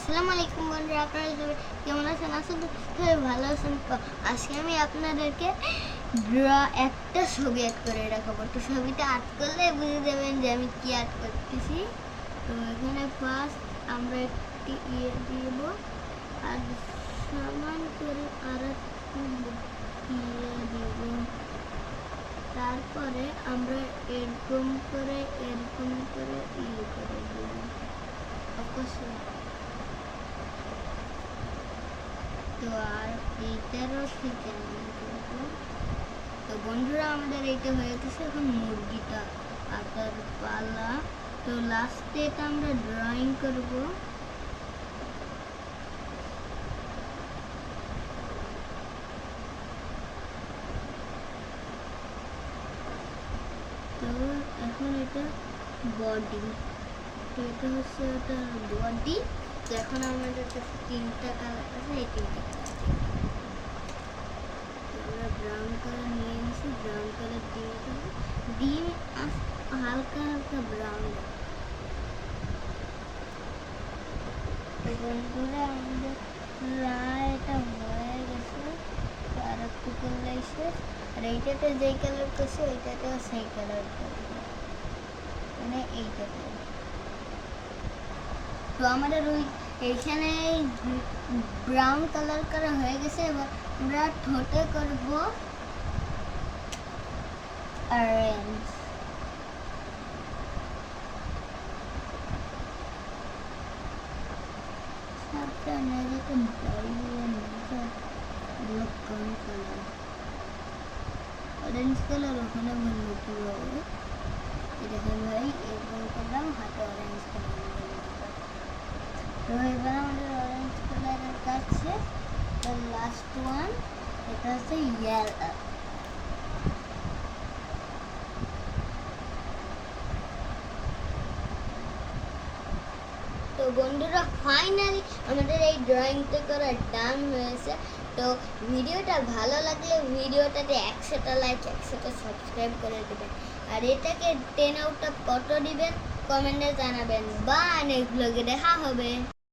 আসসালামু আলাইকুম বন্ধুরা, আপনারা সবাই কেমন আছেন? আছেন তো সবাই ভালো আছেন তো? আজকে আমি আপনাদেরকে একটা ছবি আর্ট করে দেখাবো। তো ছবিটা আর্ট করলে বুঝে যাবেন যে আমি কি আর্ট করতেছি। তো এখানে ফার্স্ট আমরা একটি দিব, আর সমান করে আর একটু দিব। তারপরে আমরা এরকম করে করে দিব। অবশ্যই। তো আর এইটারও ঠিক এমন করবো। তো বন্ধুরা, আমাদের এইটা হয়ে গেছে। এখন মুরগিটা আঁকার পালা। তো লাস্টে এটা আমরা ড্রয়িং করব। তো এখন এটা বডি। তো এটা হচ্ছে ওটা বডি। তো এখন আমাদের কাছে তিনটা কালার আছে, এই তিনটা কালার আমরা ব্রাউন কালার নিয়ে নিয়েছি। ব্রাউন কালার দিয়ে দেবো। ডিম হালকা হালকা ব্রাউন। তো বন্ধুরা, আমাদের প্রায় এটা হয়ে গেছে। আর একটু করলে শেষ। আর এইটাতে যেই কালার করছে ওইটাতেও সেই কালার করবো, মানে এইটাতে। তো আমাদের ওই এইখানে ব্রাউন কালার করা হয়ে গেছে। এবার আমরা ঠোঁটে করব অরেঞ্জ। অরেঞ্জ কালার ওখানে বললো কীভাবে দেখেন ভাই, এরকম করলাম হাতে অরেঞ্জ কালার। তো এবার আমাদের অরেঞ্জ কালারের কাজ শেষ। তো লাস্ট ওয়ান, এটা হচ্ছে ইয়েলো। তো বন্ধুরা, ফাইনালি আমাদের এই ড্রয়িংটা করা ডান হয়েছে। তো ভিডিওটা ভালো লাগলে ভিডিওটাতে 100টা লাইক 100টা সাবস্ক্রাইব করে দেবেন। আর এটাকে 10 আউট অফ কত দিবেন কমেন্টে জানাবেন। বা নেক্সট ব্লগে দেখা হবে।